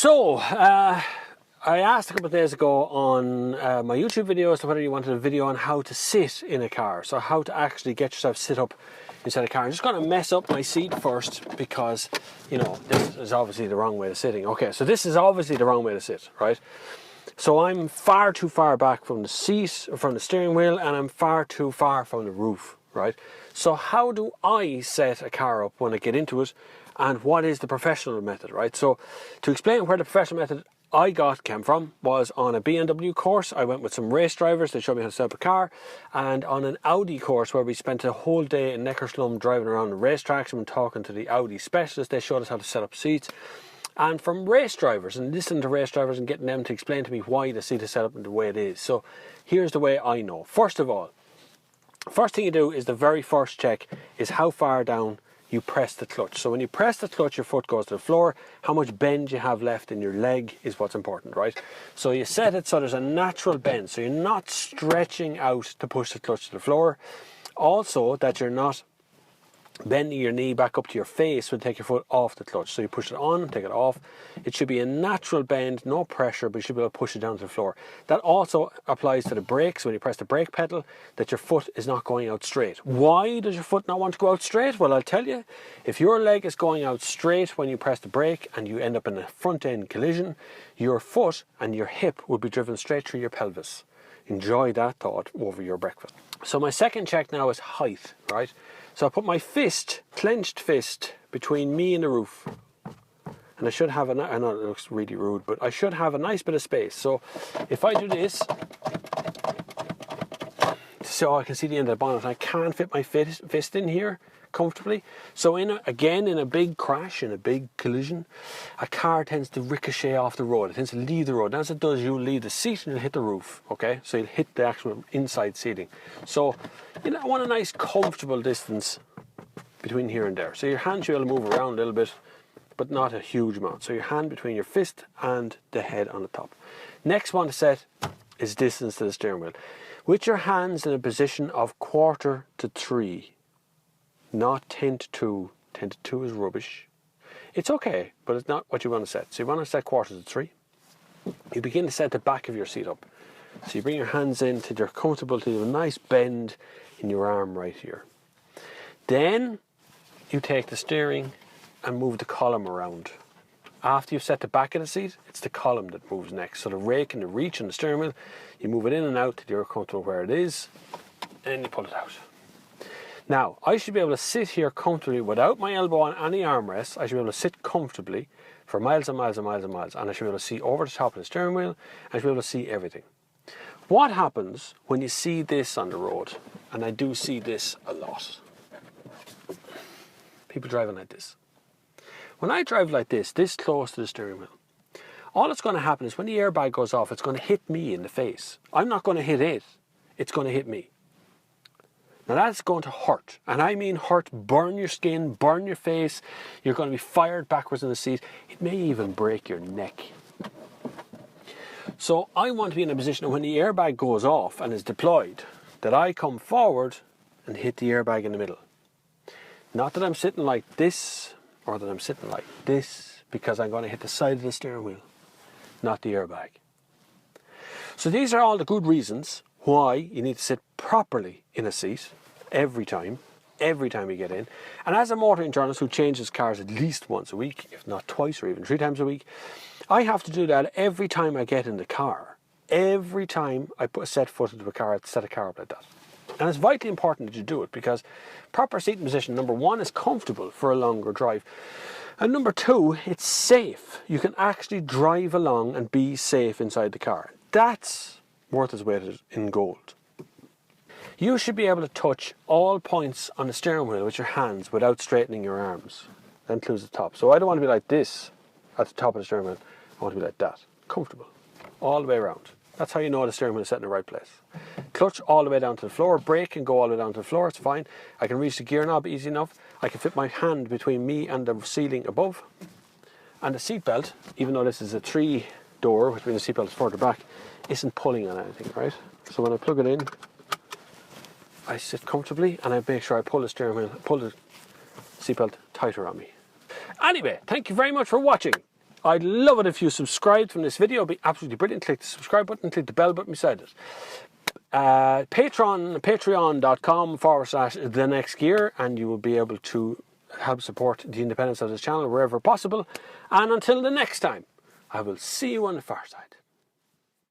So, I asked a couple of days ago on my YouTube video as to whether you wanted a video on how to sit in a car. So how to actually get yourself sit up inside a car. I'm just going to mess up my seat first because, you know, this is obviously the wrong way of sitting. Okay, so this is obviously the wrong way to sit, right? So I'm far too far back from the seat, from the steering wheel, and I'm far too far from the roof, right? So how do I set a car up when I get into it, and what is the professional method, right? So to explain where the professional method I came from was on a BMW course. I went with some race drivers. They showed me how to set up a car, and on an Audi course where we spent a whole day in Neckarslum driving around the racetracks and talking to the Audi specialists. They showed us how to set up seats. And from race drivers, and listening to race drivers and getting them to explain to me why the seat is set up in the way it is. So here's the way I know. First of all, first thing you do is the very first check is how far down you press the clutch. So when you press the clutch, your foot goes to the floor. How much bend you have left in your leg is what's important, right? So you set it so there's a natural bend. So you're not stretching out to push the clutch to the floor. Also, that you're not bending your knee back up to your face would take your foot off the clutch. So you push it on, take it off. It should be a natural bend, no pressure, but you should be able to push it down to the floor. That also applies to the brakes. When you press the brake pedal, that your foot is not going out straight. Why does your foot not want to go out straight? Well, I'll tell you. If your leg is going out straight when you press the brake and you end up in a front end collision, your foot and your hip will be driven straight through your pelvis. Enjoy that thought over your breakfast. So my second check now is height, right? So I put my fist, clenched fist, between me and the roof. And I should have I know it looks really rude, but I should have a nice bit of space. So if I do this, so I can see the end of the bonnet, I can't fit my fist in here comfortably. So again, in a big crash, in a big collision, a car tends to ricochet off the road. It tends to leave the road. And as it does, you'll leave the seat and you'll hit the roof, okay? So you'll hit the actual inside seating. So you know, I want a nice comfortable distance between here and there. So your hand should be able to move around a little bit, but not a huge amount. So your hand between your fist and the head on the top. Next one to set is distance to the steering wheel. With your hands in a position of 1/4 to 3. Not 10 to 2. 10 to 2 is rubbish. It's okay, but it's not what you want to set. So you want to set 1/4 to 3. You begin to set the back of your seat up. So you bring your hands in till you're comfortable, till you have a nice bend in your arm right here. Then you take the steering and move the column around. After you've set the back of the seat, it's the column that moves next. So the rake and the reach on the steering wheel, you move it in and out till you're comfortable where it is, and you pull it out. Now, I should be able to sit here comfortably without my elbow on any armrest. I should be able to sit comfortably for miles and miles and miles and miles. And I should be able to see over the top of the steering wheel. I should be able to see everything. What happens when you see this on the road? And I do see this a lot. People driving like this. When I drive like this close to the steering wheel, all that's going to happen is when the airbag goes off, it's going to hit me in the face. I'm not going to hit it. It's going to hit me. Now that's going to hurt, and I mean hurt, burn your skin, burn your face. You're going to be fired backwards in the seat. It may even break your neck. So I want to be in a position when the airbag goes off and is deployed, that I come forward and hit the airbag in the middle. Not that I'm sitting like this, or that I'm sitting like this, because I'm going to hit the side of the steering wheel, not the airbag. So these are all the good reasons why you need to sit properly in a seat every time you get in. And as a motoring journalist who changes cars at least once a week, if not twice or even 3 times a week, I have to do that every time I get in the car. Every time I put a set foot into a car, I set a car up like that. And it's vitally important that you do it, because proper seating position, number 1, is comfortable for a longer drive. And number 2, it's safe. You can actually drive along and be safe inside the car. That's worth its weight in gold. You should be able to touch all points on the steering wheel with your hands without straightening your arms. That includes the top. So I don't want to be like this at the top of the steering wheel. I want to be like that. Comfortable. All the way around. That's how you know the steering wheel is set in the right place. Clutch all the way down to the floor. Brake can go all the way down to the floor. It's fine. I can reach the gear knob easy enough. I can fit my hand between me and the ceiling above. And the seatbelt, even though this is a 3-door, which means the seatbelt is further back, isn't pulling on anything, right? So when I plug it in, I sit comfortably and I make sure I pull the steering wheel, pull the seatbelt tighter on me. Anyway, thank you very much for watching. I'd love it if you subscribed from this video. It'd be absolutely brilliant. Click the subscribe button, click the bell button beside it. Patreon.com/the next gear, and you will be able to help support the independence of this channel wherever possible. And until the next time, I will see you on the far side.